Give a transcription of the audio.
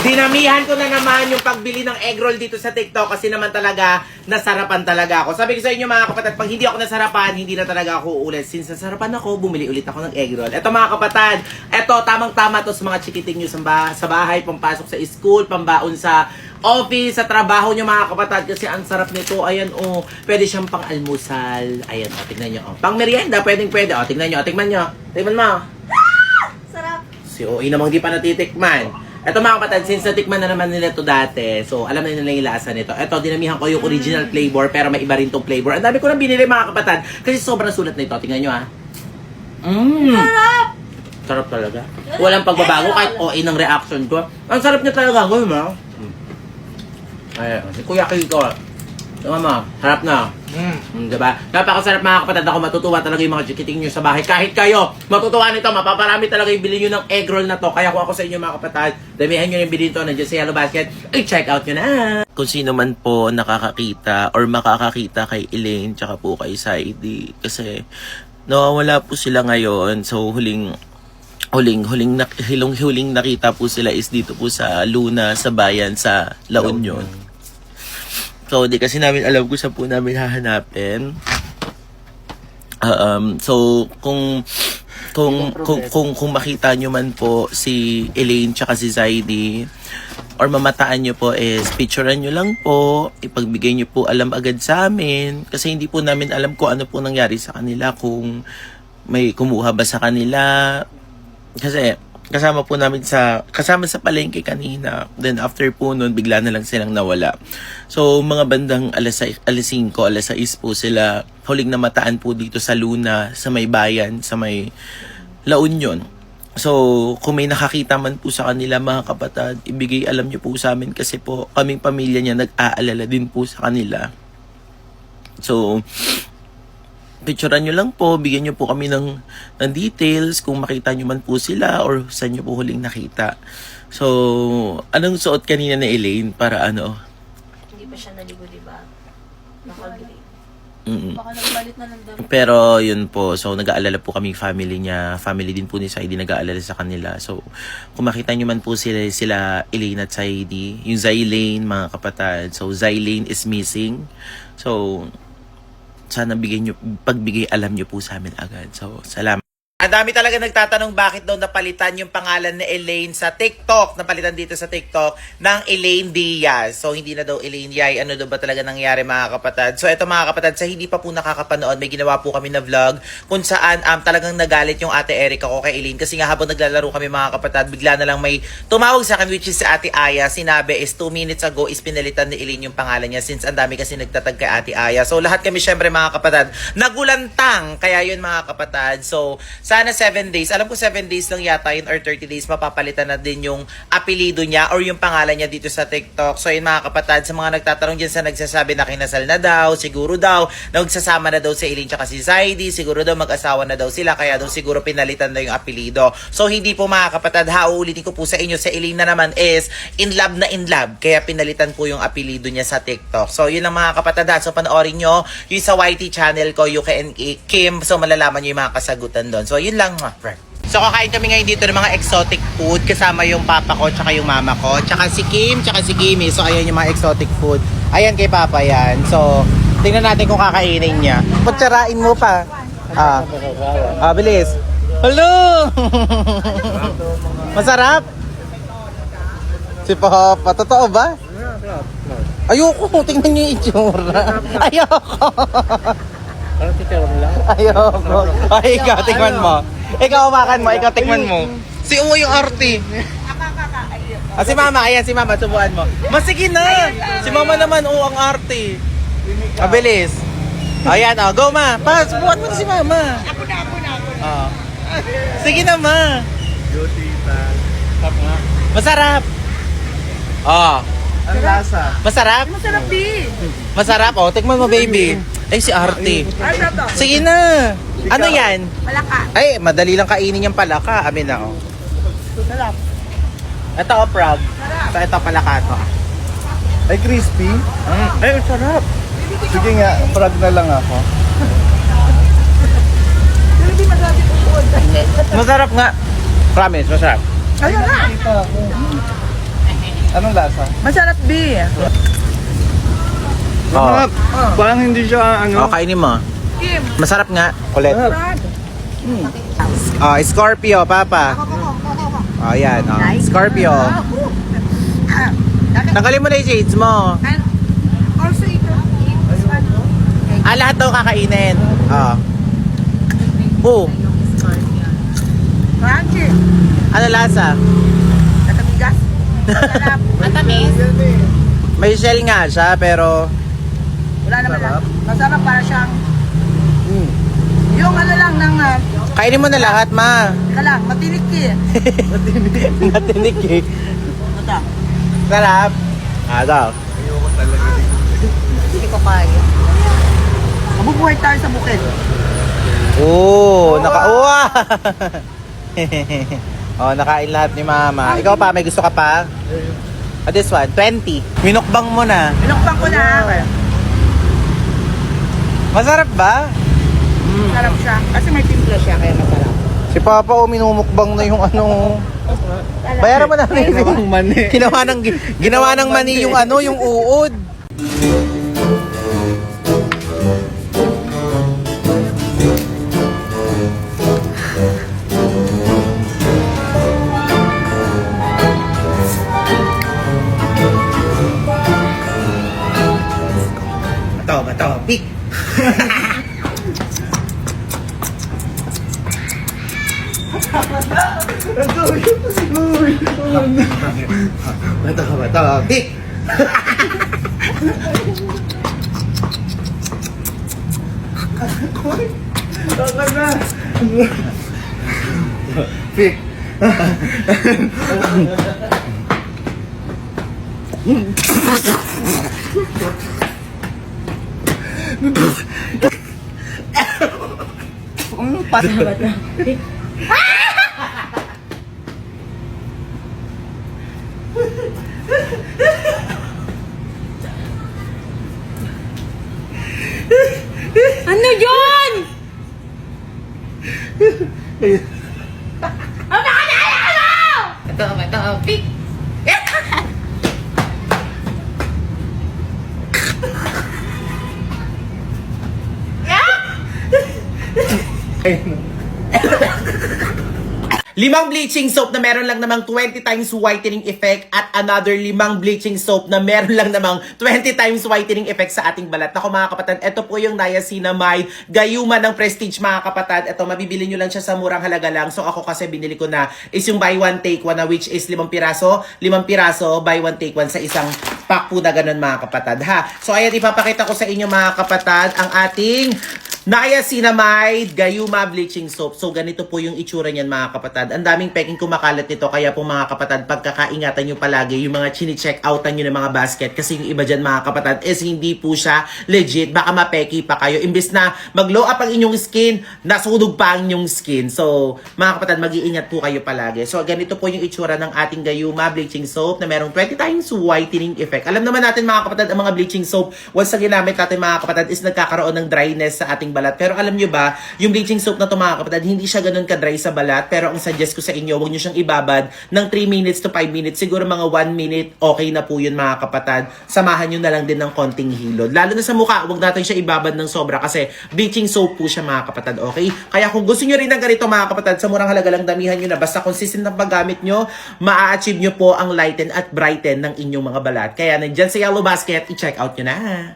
Dinamihan ko na naman yung pagbili ng egg roll dito sa TikTok kasi naman talaga nasarapan talaga ako. Sabi ko sa inyo mga kapatid, pag hindi ako nasarapan, hindi na talaga ako uulit. Since nasarapan ako, bumili ulit ako ng egg roll. Eto mga kapatid, eto tamang-tama to sa mga chikiting nyo sa bahay, pampasok sa school, pambaon sa office, sa trabaho nyo mga kapatid. Kasi ang sarap nito, ayan oh, pwede siyang pang almusal. Ayan oh, tignan nyo oh. Pang merienda, pwede. Oh, tignan nyo, tignan nyo. Tignan mo. Sarap. Si OA namang di pa natitikman. Ito mga kapatid, since natikman na naman nila ito dati, so alam na nila yung lasa nito. Ito, dinamihan ko yung original flavor, pero may iba rin tong flavor. Ang dami ko nang binili mga kapatid, kasi sobrang sulat na ito. Tingnan nyo ha. Sarap! Sarap talaga. Walang pagbabago kahit OA ng reaction ko. Ang sarap niya talaga. Gawin mo. Ay, si Kuya Kiko. Tingnan mo, harap na. Diba? Napakasarap mga kapatid. Ako matutuwa talaga yung mga chikiting nyo sa bahay. Kahit kayo, matutuwa nito. Mapaparami talaga yung bilhin nyo ng egg roll na to. Kaya kung ako sa inyo mga kapatid, damihan nyo yung bilhin to. Nandiyan sa Yellow Basket. Ay, check out nyo na. Kung sino man po nakakakita or makakakita kay Elaine tsaka po kay Saidi. Kasi nawawala po sila ngayon. So, huling nakita po sila is dito po sa Luna, sa bayan, sa La Union. So, di kasi namin alam kung saan po namin hahanapin. So, kung makita nyo man po si Elaine tsaka si Zaidi, or mamataan nyo po is picturean nyo lang po, ipagbigay nyo po alam agad sa amin. Kasi hindi po namin alam kung ano po nangyari sa kanila, kung may kumuha ba sa kanila. Kasi kasama sa palengke kanina. Then after po nun, bigla na lang silang nawala. So mga bandang alas 5, alas 6 po sila huling namataan po dito sa Luna, sa may bayan, sa may La Union. So kung may nakakita man po sa kanila mga kapatid, ibigay alam nyo po sa amin kasi po kaming pamilya niya nag-aalala din po sa kanila. So picturean nyo lang po, bigyan nyo po kami ng details kung makita nyo man po sila or saan nyo po huling nakita. So, anong suot kanina na Elaine para ano? Hindi pa siya naligo, diba? Nakagri. Baka nagbalit na ng dami. Pero yun po, so nag-aalala po kami family niya, family din po ni Saidi nag-aalala sa kanila. So, kung makita nyo man po sila Elaine at Saidi, yung Zylane mga kapatid. So, Zylane is missing. So, sana pagbigay alam nyo po sa amin agad. So, salamat. Ang dami talaga nagtatanong bakit daw napalitan yung pangalan ni Elaine sa TikTok. Napalitan dito sa TikTok ng Elaine Diaz. So, hindi na daw Elaine Yay. Ano daw ba talaga nangyari mga kapatid? So, ito mga kapatid, sa hindi pa po nakakapanood, may ginawa po kami na vlog kung saan talagang nagalit yung ate Erica ko kay Elaine. Kasi nga habang naglalaro kami mga kapatid, bigla na lang may tumawag sa akin which is si ate Aya. Sinabi is 2 minutes ago is pinalitan ni Elaine yung pangalan niya since ang dami kasi nagtatag kay ate Aya. So, lahat kami syempre mga kapatid, nagulantang. Kaya yun mga kapatid. So, sana 7 days. Alam ko 7 days lang yata yun or 30 days mapapalitan na din yung apelido niya or yung pangalan niya dito sa TikTok. So yun mga kapatid, sa mga nagtatanong dyan sa nagsasabi na kinasal na daw, siguro daw, nagsasama na daw si Elaine tsaka si Zaidi, siguro daw mag-asawa na daw sila, kaya daw siguro pinalitan na yung apelido. So hindi po mga kapatid, uulitin ko po sa inyo, sa Elaine na naman is in love na in love, kaya pinalitan po yung apelido niya sa TikTok. So yun lang mga kapatid, so panoorin nyo yung sa YT channel ko, Yuki and Kim, so malalaman nyo yung mga kasagutan doon. So yun lang mga friend. So kakain kami ngayon dito ng mga exotic food kasama yung papa ko tsaka yung mama ko tsaka si Kim tsaka si Kimi. So ayan yung mga exotic food. Ayan kay papa yan. So tingnan natin kung kakainin niya. Kutsarain mo pa. Bilis. Hello! Masarap? Si papa, totoo ba? Ayoko, tingnan niyo yung itsura. Ayoko. Ayoko. Ay, ikaw, tikman mo. Ikaw, umakan mo. Ikaw, tikman mo. Si Uwo yung arty. Si mama, ayan, si mama, subuan mo. Sige na. Si mama naman, ang arty. Mabilis. Ayan, go ma. Subuan mo na si mama. Ako na. Sige na, ma. Masarap. Ang lasa. Masarap? Masarap din. Masarap, tikman mo, baby. Ay, si Arty. Sige na. Ano yan? Palaka. Ay, madali lang kainin yung palaka. Amin na, Sarap. Ito, frog. So, ito, palaka to. Ay, crispy. Ay, sarap. Sige nga, frog na lang ako. Pero di masarap yung uod. Masarap nga. Promise, masarap. Ano na? Kita ako. Anong lasa? Masarap, B. Masarap. Parang hindi siya Oh, kainin mo. Kim. Masarap nga. Kulit. Brad. Oh, Scorpio, Papa. Oh, yan. Oh. Scorpio. Tanggalin mo na yung shades mo. And also ito. This one. Ah, lahat daw kakainin. Oh. Oh, Crunchy. ano lasa? Natamigas. Masarap. Matamis. May shell nga siya, pero... Wala naman lang. Masarap para siyang yung ano lang ng Kainin mo na lahat, ma. teka lang, matinik eh. Natinig eh. Ito. Sarap. Ah, daw. Ayoko talaga. Hindi ko kaya. Mabubuhay tayo sa bukid. Oo, naka-uwa. Oh, nakain lahat ni mama. Ikaw pa, may gusto ka pa? Oh, this one, 20. Minukbang mo na. Pinukbang ko na. Masarap ba? Masarap siya. Kasi may timpla siya kaya masarap. Si Papa, minumukbang na yung ano. Bayaran mo na. Ginawang mani. Ginawa ng mani yung ano, yung uod. Bato, pik. Bato, pik. Taka na. Pick. Ano yun? Ito, pick. Limang bleaching soap na meron lang namang 20 times whitening effect at another limang bleaching soap na meron lang namang 20 times whitening effect sa ating balat. Ako mga kapatid, ito po yung niacinamide gayuma ng Prestige mga kapatid. Ito, mabibili nyo lang siya sa murang halaga lang. So ako kasi binili ko na is yung buy one take one na which is 5 piraso. 5 piraso, buy one take one sa isang pack po na ganun mga kapatid. Ha? So ayan, ipapakita ko sa inyo mga kapatid ang ating niacinamide gayuma bleaching soap. So ganito po yung itsura niyan mga kapatid. Ang daming peking kumakalat nito, kaya po mga kapatid, pagkakaingatan nyo palagi yung mga chine-check outan nyo ng mga basket, kasi yung iba dyan mga kapatid is hindi po siya legit, baka mapeki pa kayo. Imbis na mag-glow up ang inyong skin, nasunog pa ang inyong skin. So mga kapatid, mag-iingat po kayo palagi. So ganito po yung itsura ng ating gayuma bleaching soap na merong 20 times whitening effect. Alam naman natin mga kapatid, ang mga bleaching soap, once na ginamit natin mga kapatid, is nagkakaroon ng dryness sa ating balat. Pero alam nyo ba, yung bleaching soap na to mga kapatid, hindi siya ganun ka-dry sa balat. Pero ang suggest ko sa inyo, huwag nyo siyang ibabad ng 3 minutes to 5 minutes. Siguro mga 1 minute, okay na po yun mga kapatid. Samahan nyo na lang din ng konting hilod. Lalo na sa mukha, huwag natin siya ibabad ng sobra kasi bleaching soap po siya mga kapatid, okay? Kaya kung gusto nyo rin ng ganito mga kapatid, sa murang halaga lang, damihan nyo na. Basta consistent ang paggamit nyo, maa-achieve nyo po ang lighten at brighten ng inyong mga balat. Kaya nandyan sa Yellow Basket, i-check out nyo na.